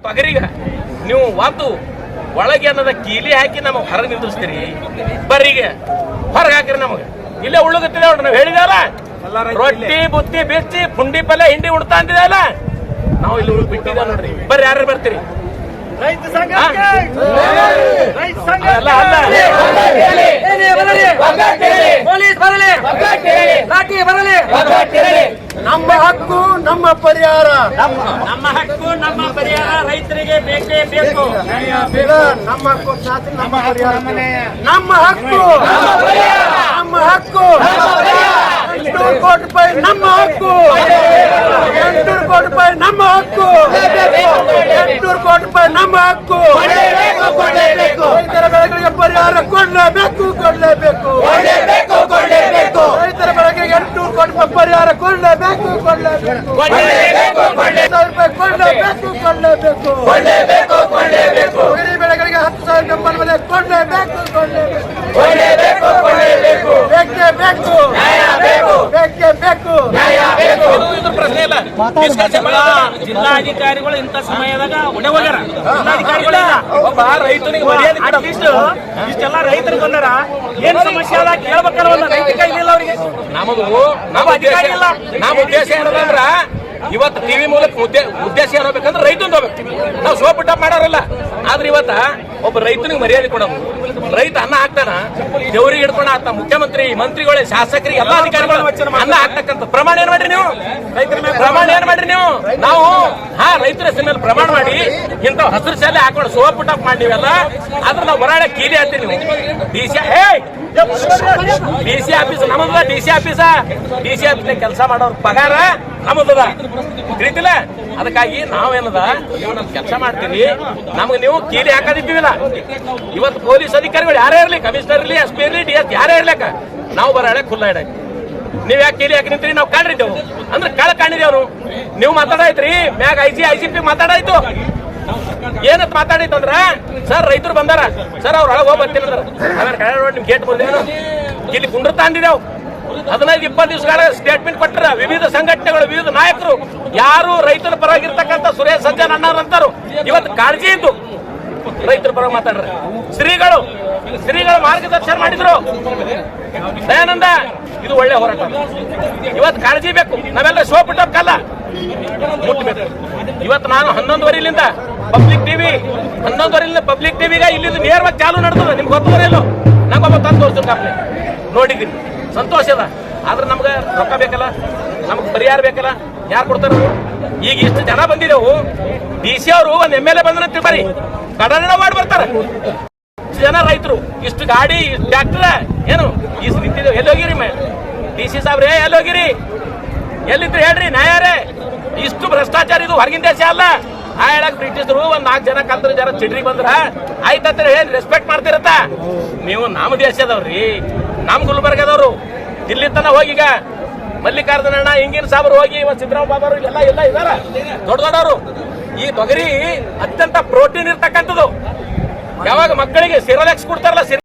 ತೊಗರಿಗ ನೀವು ಒಂದು ಒಳಗೆ ಅನ್ನದ ಕೀಲಿ ಹಾಕಿ ನಮಗೆ ಹೊರಗೆ ನಿಂದಿಸ್ತೀರಿ. ಬರೀಗೆ ಹೊರಗೆ ಹಾಕ್ರಿ ನಮಗೆ ಇಲ್ಲೇ ಉಳ್ಳುಗತ್ತಿದೆ ನೋಡ್ರಿ. ನಾವು ಹೇಳಿದಲ್ಲ ರೊಟ್ಟಿ ಬುತ್ತಿ ಬೆಚ್ಚಿ ಪುಂಡಿ ಪಲ್ಯ ಹಿಂಡಿ ಉಡ್ತಾ ಅಂತಿದಲ್ಲ ನಾವು ಇಲ್ಲಿ ಬಿಟ್ಟಿದ ನೋಡ್ರಿ. ಬರ್ರಿ ಯಾರು ಬರ್ತೀರಿ? ರೈತ ಸಂಘಕ್ಕೆ ಪೊಲೀಸ್ ಬರಲಿ, ಲಾಠಿ ಬರಲಿ. ನಮ್ಮ ಹಕ್ಕು ನಮ್ಮ ಪರಿಹಾರ, ನಮ್ಮ ಹಕ್ಕು ನಮ್ಮ ಪರಿಹಾರ ರೈತರಿಗೆ ಬೇಕೇ ಬೇಕು. ನಮ್ಮ ಹಕ್ಕು ಶಾಸನ ನಮ್ಮ ಪರಿಹಾರ, ನಮ್ಮ ಹಕ್ಕು ನಮ್ಮ ಹಕ್ಕು. 800 ಕೋಟಿ ರೂಪಾಯಿ ನಮ್ಮ ಹಕ್ಕು, 800 ಕೋಟಿ ರೂಪಾಯಿ ನಮ್ಮ ಹಕ್ಕು, 800 ಕೋಟಿ ರೂಪಾಯಿ ನಮ್ಮ ಹಕ್ಕು. ರೈತರ ಬೆಳೆಗಳಿಗೆ ಪರಿಹಾರ ಕೊಡಲೇಬೇಕು, ಕೊಡಲೇಬೇಕು. ರೈತರ ಬೆಳೆಗಳಿಗೆ 800 ಕೋಟಿ ರೂಪಾಯಿ ಪರಿಹಾರ ಕೊಡಲೇಬೇಕು, ಕೊಡಲೇಬೇಕು. 10,000 ರೂಪಾಯಿ ಕೊಡಲೇಬೇಕು, ಕೊಡಲೇಬೇಕು. ತೊಗರಿ ಬೆಳೆಗಳಿಗೆ 10,000 ಬೆಂಬಲ ಬೆಲೆ ಕೊಡಲೇಬೇಕು, ಕೊಡಲೇಬೇಕು. ಬೇಕೇ ಬೇಕು, ಬೇಕೇ ಬೇಕು. ಇದು ಪ್ರಶ್ನೆ ಇಲ್ಲ. ಜಿಲ್ಲಾಧಿಕಾರಿಗಳು ಇಂಥ ಸಮಯದಾಗ ಒಡೆ ಹೋಗ್ಯಾರ. ಜಿಲ್ಲಾಧಿಕಾರಿಗಳ ಒಬ್ಬ ರೈತನಿಗೆ ಮರ್ಯಾದೆ ಇಷ್ಟೆಲ್ಲ ರೈತರಿಗೆ ಬಂದಾರ. ಏನ್ ಸಮಸ್ಯೆ ಅದ ಕೇಳ್ಬೇಕಲ್ಲ. ಒಂದು ರೈತ ಕೈ ಇಲ್ಲ ಅವರಿಗೆ. ನಮ್ಮ ಅಧಿಕಾರಿ ಇಲ್ಲ. ನಮ್ಮ ಉದ್ದೇಶ ಏನಂದ್ರ ಇವತ್ತು ಟಿವಿ ಮೂಲಕ ಉದ್ದೇಶ ಏನ್ಬೇಕಂದ್ರೆ ರೈತಂದು ಹೋಗ್ಬೇಕು. ನಾವು ಸೋಪಿಟ್ಟ ಮಾಡೋರಲ್ಲ. ಆದ್ರೆ ಇವತ್ತ ಒಬ್ಬ ರೈತನಿಗೆ ಮರ್ಯಾದೆ ಕೊಡೋದು. ರೈತ ಅನ್ನ ಹಾಕ್ತಾನ, ದೇವರಿಗೆ ಹಿಡ್ಕೊಂಡ ಹಾಕ್ತಾನ. ಮುಖ್ಯಮಂತ್ರಿ, ಮಂತ್ರಿಗಳು, ಶಾಸಕರಿಗೆ ಎಲ್ಲ ಅಧಿಕಾರಿಗಳು ಅನ್ನ ಹಾಕ್ತಕ್ಕಂಥ ಪ್ರಮಾಣ ಏನ್ ಮಾಡ್ರಿ ನೀವು? ಪ್ರಮಾಣ ಏನ್ ಮಾಡ್ರಿ ನೀವು? ನಾವು ರೈತರ ಹೆಸರ ಮೇಲೆ ಪ್ರಮಾಣ ಮಾಡಿ ಇಂಥ ಹಸಿರು ಶಾಲೆ ಹಾಕೊಂಡು ಸೋಪಿಟ್ಟ ಮಾಡಿ ನೀವೆಲ್ಲ. ಆದ್ರೆ ನಾವು ಬರಾಳೆ ಕೀಲಿ ಹಾಕ್ತೀವಿ. ನೀವು ಡಿಸಿ ಆಫೀಸ್ ನಮ್ಮದ. ಡಿಸಿ ಆಫೀಸ್ ಕೆಲಸ ಮಾಡೋರ್ ಪಗಾರ ನಮ್ಮದದ, ತಿಳಿತಿಲ್ಲ. ಅದಕ್ಕಾಗಿ ನಾವೇನದ ಕೆಲಸ ಮಾಡ್ತೀವಿ. ನಮ್ಗೆ ನೀವು ಕೀಲಿ ಹಾಕೋದಿದ್ದೀವಿಲ್ಲ. ಇವತ್ತು ಪೊಲೀಸ್ ಅಧಿಕಾರಿಗಳು ಯಾರೇ ಇರಲಿ, ಕಮಿಷನರ್ ಇರಲಿ, SP ಇರಲಿ, DS ಯಾರೇ ಇರ್ಲಕ್ಕ, ನಾವು ಬರಾಳೆ ಖುಲ್ಲ ಇಡಾಕಿ. ನೀವ್ ಯಾಕೆ ಕೀಲಿ ಹಾಕಿ ನಿಂತೀರಿ? ನಾವು ಕಾಣಿದ್ದೇವು ಅಂದ್ರೆ ಕಳ ಕಾಣಿದೇವ್ರು. ನೀವು ಮಾತಾಡಾಯ್ತ್ರಿ ಮ್ಯಾಗ IGP ಮಾತಾಡಾಯ್ತು. ಏನತ್ ಮಾತಾಡೈತು ಅಂದ್ರ, ಸರ್ ರೈತರು ಬಂದಾರ ಸರ್, ಅವ್ರ ಒಳಗೆ ಹೋಗಿ ಬರ್ತಿಲ್ಲ. ಆಮೇಲೆ ಕಡೆ ನೋಡಿ ನಿಮ್ ಗೇಟ್ ಬಂದೇನು ಇಲ್ಲಿ ಕುಂಡ್ರತಾ ಅಂದಿದ್ದೇವು. 15-20 ದಿವಸಗಳ ಸ್ಟೇಟ್ಮೆಂಟ್ ಕೊಟ್ಟರ ವಿವಿಧ ಸಂಘಟನೆಗಳು, ವಿವಿಧ ನಾಯಕರು. ಯಾರು ರೈತರ ಪರವಾಗಿರ್ತಕ್ಕಂಥ ಸುರೇಶ್ ಸಜ್ಜನ್ ಅಣ್ಣಾರಂತಾರು ಇವತ್ತು ಕಾಳಜಿ ಇದ್ದು ರೈತರ ಪರ ಮಾತಾಡ್ರ. ಶ್ರೀಗಳು ಮಾರ್ಗದರ್ಶನ ಮಾಡಿದ್ರು. ದಯಾನಂದ ಇದು ಒಳ್ಳೆ ಹೋರಾಟ. ಇವತ್ತು ಕಾಳಜಿ ಬೇಕು. ನಾವೆಲ್ಲ ಶೋ ಬಿಟ್ಟಕ್ಕಲ್ಲ, ಮುಟ್ಟಬೇಕು. ಇವತ್ತು ನಾನು 11:15 ಪಬ್ಲಿಕ್ ಟಿವಿಗೆ ಇಲ್ಲಿಂದ ನೇರವಾಗಿ ಚಾಲು ನಡೆದ. ನಿಮ್ಗೆ ಗೊತ್ತಿಲ್ಲ, ನಂಗೊಬ್ಬ ತಂದು ತೋರಿಸ್ತೀನಿ ಕಾಪ್ಲೆ ನೋಡಿದ್ದೀನಿ. ಸಂತೋಷ ಅದ. ಆದ್ರೆ ನಮ್ಗೆ ರೊಕ್ಕ ಬೇಕಲ್ಲ, ನಮ್ಗೆ ಪರಿಹಾರ ಬೇಕಲ್ಲ. ಯಾರು ಕೊಡ್ತಾರ? ಈಗ ಇಷ್ಟು ಜನ ಬಂದಿದ್ದೆವು. DC ಅವರು ಒಂದು MLA ಬಂದ್ರೆ ಬರೀ ಕಡನ ಮಾಡಿ ಬರ್ತಾರೆ. ಇಷ್ಟು ಜನ ರೈತರು, ಇಷ್ಟು ಗಾಡಿ, ಟ್ರ್ಯಾಕ್ಟರ್ ಏನು ಇಷ್ಟು ನಿಂತಿದ್ದೇವೆ. ಎಲ್ಲಿ ಹೋಗಿರಿ DC ಸಾಬ್ರೇ? ಎಲ್ಲಿ ಹೋಗಿರಿ? ಎಲ್ಲಿದ್ರು ಹೇಳ್ರಿ ನ್ಯಾಯಾರೇ. ಇಷ್ಟು ಭ್ರಷ್ಟಾಚಾರ ಇದು ಹೊರಗಿನ ದೇಶ ಅಲ್ಲ. ಹೇಳಕ್ ಬ್ರಿಟಿಷರು ಒಂದ್ 4 ಜನ ಕಲ್ತರ ಜನ ಚಿಡ್ರಿ ಬಂದ್ರ ಆಯ್ತಂದ್ರೆ ಏನ್ ರೆಸ್ಪೆಕ್ಟ್ ಮಾಡ್ತಿರತ್ತ? ನೀವು ನಮ್ಮ ದೇಶದವ್ರಿ, ನಮ್ ಗುಲ್ಬರ್ಗದವ್ರು. ದಿಲ್ಲಿ ತನ ಹೋಗೀಗ ಮಲ್ಲಿಕಾರ್ಜುನ ಅಣ್ಣ, ಹಿಂಗಿನ ಸಾಬ್ರು ಹೋಗಿ, ಸಿದ್ದರಾಮ ಬಾಬರು ಎಲ್ಲ ಇದಾರ ದೊಡ್ಡವರು. ಈ ತೊಗರಿ ಅತ್ಯಂತ ಪ್ರೋಟೀನ್ ಇರ್ತಕ್ಕಂಥದ್ದು. ಯಾವಾಗ ಮಕ್ಕಳಿಗೆ ಸಿರಲೆಕ್ಸ್ ಕೊಡ್ತಾರಲ್ಲ,